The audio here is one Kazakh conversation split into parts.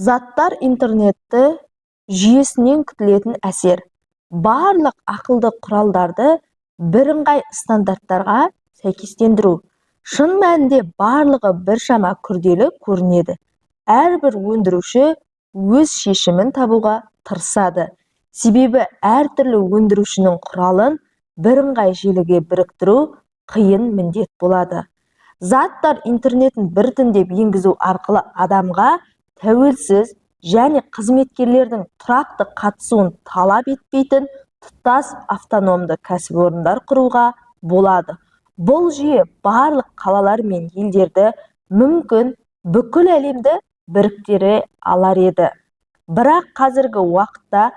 Заттар интернетті жүйесінен күтілетін әсер. Барлық ақылды құралдарды бірыңғай стандарттарға сәйкестендіру. Шын мәнінде барлығы біршама күрделі көрінеді. Әрбір өндіруші өз шешімін табуға тырысады. Себебі әртүрлі өндірушінің құралын бірыңғай желіге біріктіру қиын міндет болады. Заттар интернетін біртіндеп енгізу арқылы адамға тәуелсіз және қызметкерлердің тұрақты қатысуын талап етпейтін тұтас автономды кәсіпорындар құруға болады. Бұл жүйе барлық қалалар мен елдерді мүмкін бүкіл әлемді біріктіре алар еді. Бірақ қазіргі уақытта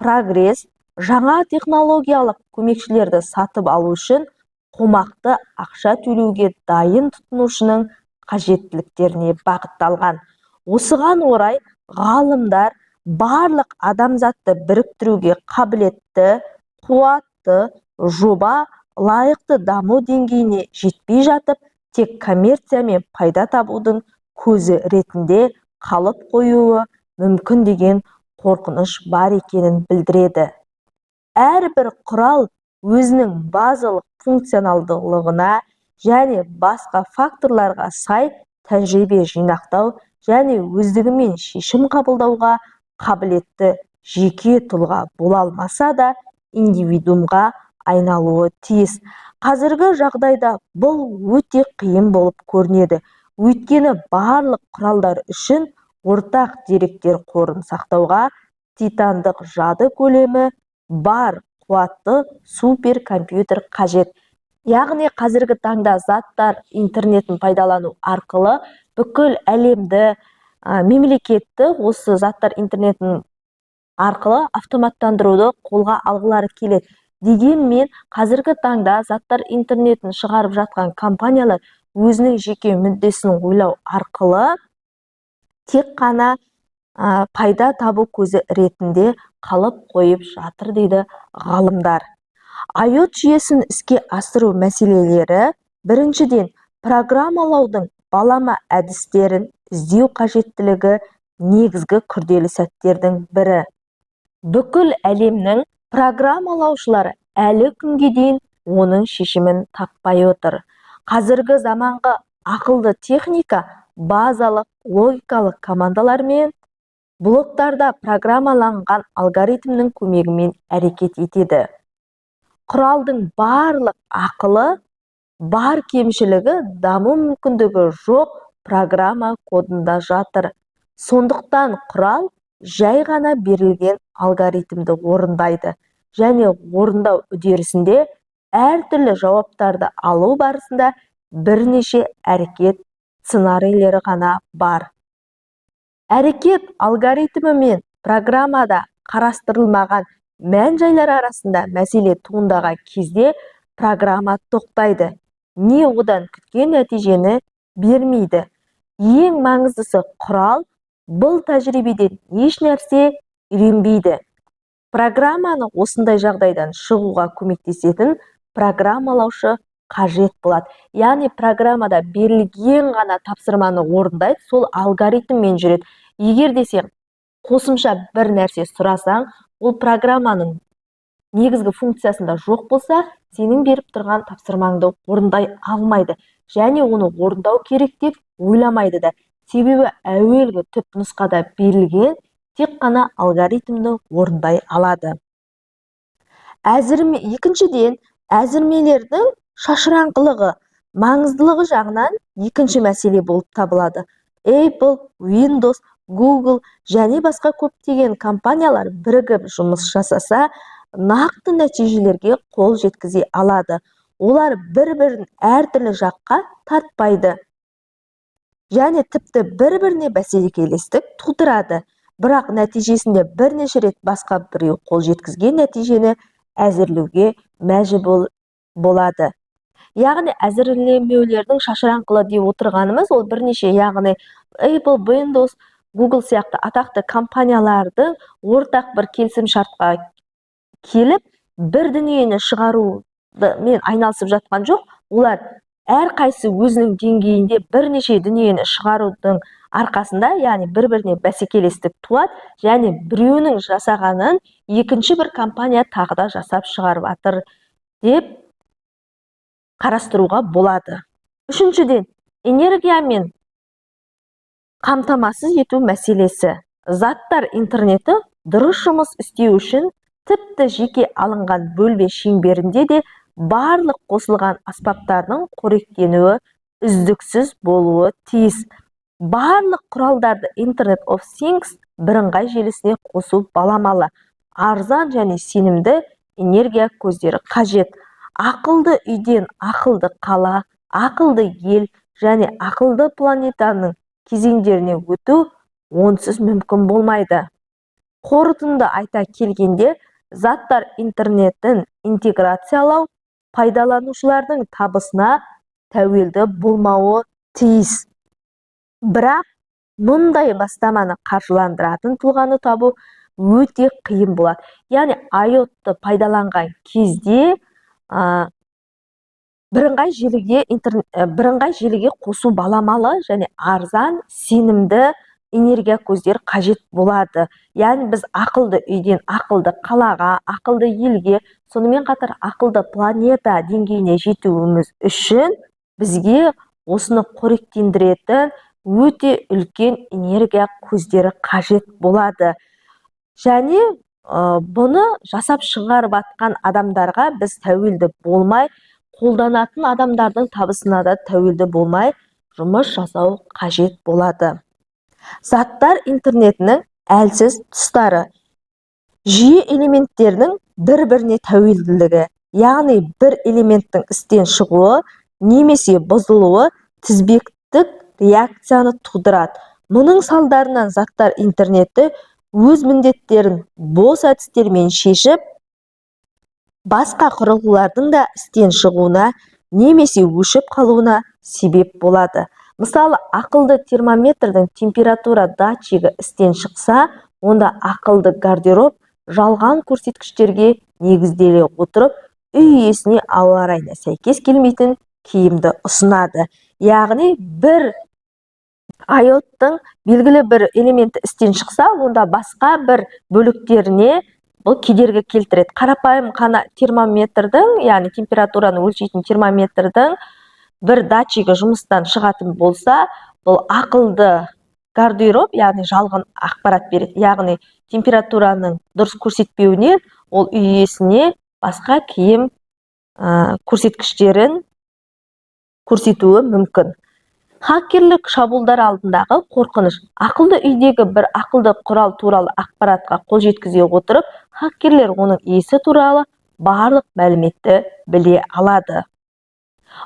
прогресс жаңа технологиялық көмекшілерді сатып алу үшін қомақты ақша төлеуге дайын тұтынушының қажеттіліктеріне бағытталған. Осыған орай ғалымдар барлық адамзатты біріктіруге қабілетті, қуатты жоба лайықты даму деңгейіне жетпей жатып, тек коммерция мен пайда табудың көзі ретінде қалып қоюы мүмкін деген қорқыныш бар екенін білдіреді. Әрбір құрал өзінің базалық функционалдылығына және басқа факторларға сай тәжірибе жинақтау және өздігімен шешім қабылдауға қабілетті жеке тұлға бола алмаса да индивидуумға айналуы тиіс. Қазіргі жағдайда бұл өте қиын болып көрінеді. Өйткені барлық құралдар үшін ортақ деректер қорын сақтауға титандық жады көлемі бар қуатты суперкомпьютер қажет. Яғни қазіргі таңда заттар интернетін пайдалану арқылы бүкіл әлемді, мемлекетті осы заттар интернетін арқылы автоматтандыруды қолға алғылары келеді. Дегенмен қазіргі таңда заттар интернетін шығарып жатқан компаниялар өзінің жеке мүддесін ойлау арқылы тек қана пайда табу көзі ретінде қалып қойып жатыр дейді ғалымдар. IoT жүйесін іске асыру мәселелері: біріншіден, программалаудың балама әдістерін іздеу қажеттілігі негізгі күрделі сәттердің бірі. Бүкіл әлемнің программалаушылары әлі күнге дейін оның шешімін таппай отыр. Қазіргі заманғы ақылды техника базалық логикалық командалар мен блоктарда программаланған алгоритмнің көмегімен әрекет етеді. Құралдың барлық ақылы бар, кемшілігі даму мүмкіндігі жоқ программа кодында жатыр. Сондықтан құрал жай ғана берілген алгоритмді орындайды және орындау үдерісінде әртүрлі жауаптарды алу барысында бірнеше әрекет сценарийлері ғана бар. Әрекет алгоритмі мен программада қарастырылмаған мән-жайлар арасында мәселе туындаған кезде программа тоқтайды, не одан күткен нәтижені бермейді. Ең маңыздысы, құрал бұл тәжірибеден еш нәрсе үйренбейді. Программаны осындай жағдайдан шығуға көмектесетін программалаушы қажет болады. Яғни программада берілген ғана тапсырманы орындайды, сол алгоритммен жүреді. Егер де сен қосымша бір нәрсе сұрасаң, ол программаның негізгі функциясында жоқ болса, сенің беріп тұрған тапсырмаңды орындай алмайды және оны орындау керек деп ойламайды да. Себебі әуелгі түп нұсқада берілген тек қана алгоритмді орындай алады. Екіншіден, әзірмелердің шашыраңқылығы маңыздылығы жағынан екінші мәселе болып табылады. Apple, Windows, Google және басқа көптеген компаниялар бірігіп жұмыс жасаса, нақты нәтижелерге қол жеткізе алады. Олар бір-бірін әртүрлі жаққа тартпайды және тіпті бір-біріне бәсекелестік тудырады. Бірақ нәтижесінде бірнеше рет басқа біреу қол жеткізген нәтижені әзірлеуге мәжбүр болады. Яғни әзірлемеулердің шашыраңқылы деп отырғанымыз, ол бірнеше, яғни Apple, Windows, Google сияқты атақты компаниялардың ортақ бір келісім шартқа келіп, бір дүниені шығарумен айналысып жатқан жоқ. Олар әрқайсы өзінің деңгейінде бірнеше дүниені шығарудың арқасында, яғни бір-біріне бәсекелестік туады, және біреуінің жасағанын екінші бір компания тағы да жасап шығарып жатыр деп қарастыруға болады. Үшіншіден, энергиямен қамтамасыз ету мәселесі. Заттар интернеті дұрыс жұмыс істеу үшін тіпті жеке алынған бөлме шеңберінде де барлық қосылған аспаптардың қоректенуі үздіксіз болуы тиіс. Барлық құралдарды Internet of Things бірыңғай желісіне қосу баламалы, арзан және сенімді энергия көздері қажет. Ақылды үйден ақылды қала, ақылды ел және ақылды планетаның кезеңдеріне өту онсыз мүмкін болмайды. Қорытынды айта келгенде, заттар интернетін интеграциялау пайдаланушылардың табысына тәуелді болмауы тиіс. Бірақ мұндай бастаманы қаржыландыратын тұлғаны табу өте қиын болады. Яғни IoT-ты пайдаланған кезде бірыңғай желіге қосу баламалы және арзан, сенімді энергия көздері қажет болады. Яғни біз ақылды үйден ақылды қалаға, ақылды елге, сонымен қатар ақылды планета деңгейіне жетуіміз үшін бізге осыны қоректендіретін өте үлкен энергия көздері қажет болады. Және бұны жасап шығарып жатқан адамдарға біз тәуелді болмай, қолданатын адамдардың табысына да тәуелді болмай, жұмыс жасау қажет болады. Заттар интернетінің әлсіз тұстары. Жүйе элементтерінің бір-біріне тәуелділігі, яғни бір элементтің істен шығуы немесе бұзылуы тізбектік реакцияны тудырады. Мұның салдарынан заттар интернеті өз міндеттерін бос әдістермен шешіп, басқа құрылғылардың да істен шығуына немесе өшіп қалуына себеп болады. Мысалы, ақылды термометрдің температура датчигі істен шықса, онда ақылды гардероб жалған көрсеткіштерге негізделе отырып, үй иесіне ауа райына сәйкес келмейтін киімді ұсынады. Яғни бір IoT-тың белгілі бір элементі істен шықса, онда басқа бір бөліктеріне бұл кедергі келтіреді. Қарапайым қана термометрдің, яғни температураны өлшейтін термометрдің бір датчигі жұмыстан шығатын болса, бұл ақылды гардероб, яғни жалған ақпарат береді. Яғни температураның дұрыс көрсетпеуіне ол үй иесіне басқа киім көрсеткіштерін көрсетуі мүмкін. Хакерлік шабуылдар алдындағы қорқыныш. Ақылды үйдегі бір ақылды құрал туралы ақпаратқа қол жеткізе отырып, хакерлер оның иесі туралы барлық мәліметті біле алады.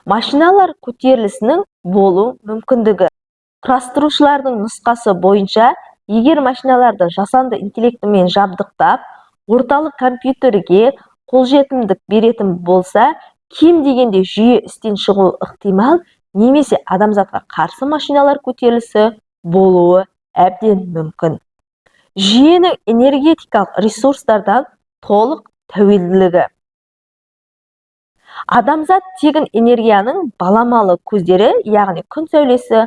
Машиналар көтерілісінің болу мүмкіндігі. Құрастырушылардың нұсқасы бойынша, егер машиналарды жасанды интеллектімен жабдықтап, орталық компьютерге қолжетімдік беретін болса, кем дегенде жүйе істен шығуы ықтимал, немесе адамзатқа қарсы машиналар көтерілісі болуы әбден мүмкін. Жүйенің энергетикалық ресурстардан толық тәуелділігі. Адамзат тегін энергияның баламалы көздері, яғни күн сәулесі,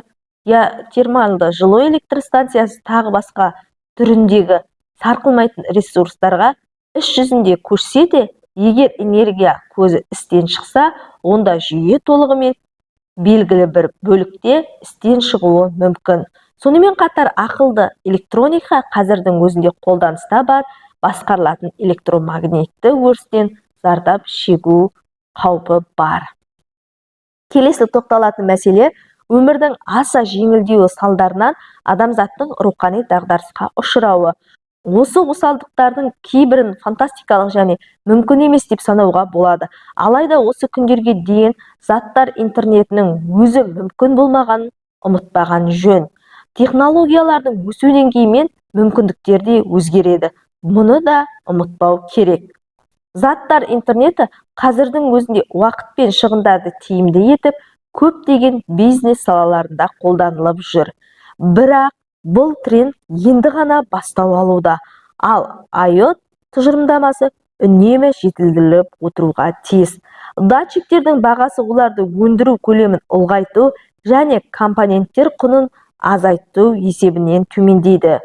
термалды жылу электростанциясы тағы басқа түріндегі сарқылмайтын ресурстарға іс жүзінде көшсе де, егер энергия көзі істен шықса, онда жүйе толығымен белгілі бір бөлікте істен шығуы мүмкін. Сонымен қатар ақылды электроника қазірдің өзінде қолданыста бар, басқарылатын электромагнитті өрістен зардап шегу қаупі бар. Келесі тоқталатын мәселе, өмірдің аса жеңілдеуі салдарынан адамзаттың рухани дағдарысқа ұшырауы. Осы осалдықтардың кейбірін фантастикалық және мүмкін емес деп санауға болады. Алайда осы күндерге дейін заттар интернетінің өзі мүмкін болмағанын ұмытпаған жөн. Технологиялардың өсу деңгейімен мүмкіндіктер де өзгереді. Мұны да ұмытпау керек. Заттар интернеті қазірдің өзінде уақыт пен шығындарды тиімді етіп, көптеген бизнес салаларында қолданылып жүр. Бірақ бұл тренд енді ғана бастау алуда, ал IoT тұжырымдамасы үнемі жетілдіріліп отыруға тиіс. Датчиктердің бағасы оларды өндіру көлемін ұлғайту және компоненттер құнын азайту есебінен төмендейді.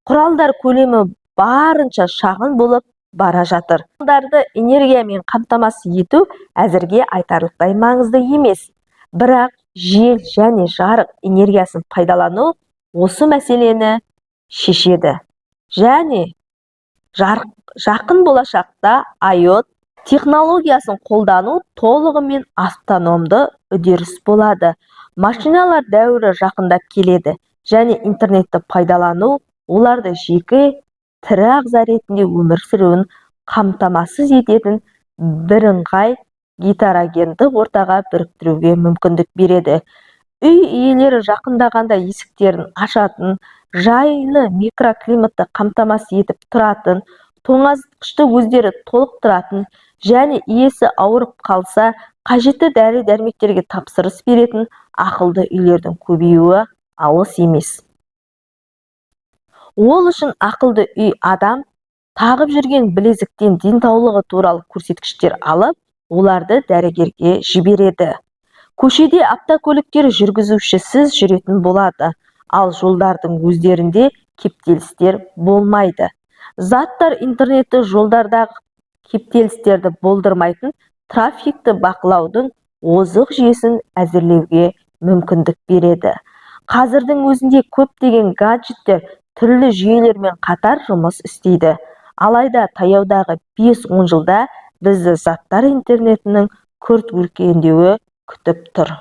Құралдар көлемі барынша шағын болып бара жатыр. Құралдарды энергиямен қамтамасыз ету әзірге айтарлықтай маңызды емес. Бірақ жел және жарық энергиясын пайдалану осы мәселені шешеді. Және жақын болашақта IoT технологиясын қолдану толығымен автономды үдеріс болады. Машиналар дәуірі жақындап келеді және интернетті пайдалану оларды жеке тірі ағза ретінде өмір сүруін қамтамасыз ететін бірыңғай гетерогенді ортаға біріктіруге мүмкіндік береді. Үй иелері жақындағанда есіктерін ашатын, жайлы микроклиматты қамтамасыз етіп тұратын, тоңазытқышты өздері толықтыратын және иесі ауырып қалса, қажетті дәрі-дәрмектерге тапсырыс беретін ақылды үйлердің көбеюі алыс емес. Ол үшін ақылды үй адам тағып жүрген білезіктен денсаулығы туралы көрсеткіштер алып, оларды дәрігерге жібереді. Көшеде автокөліктер жүргізушісіз жүретін болады, ал жолдардың өздерінде кептелістер болмайды. Заттар интернеті жолдардағы кептелістерді болдырмайтын трафикті бақылаудың озық жүйесін әзірлеуге мүмкіндік береді. Қазірдің өзінде көптеген гаджеттер түрлі жүйелермен қатар жұмыс істейді. Алайда таяудағы 5-10 жылда бізді заттар интернетінің күрт өркендеуі күтіп тұр.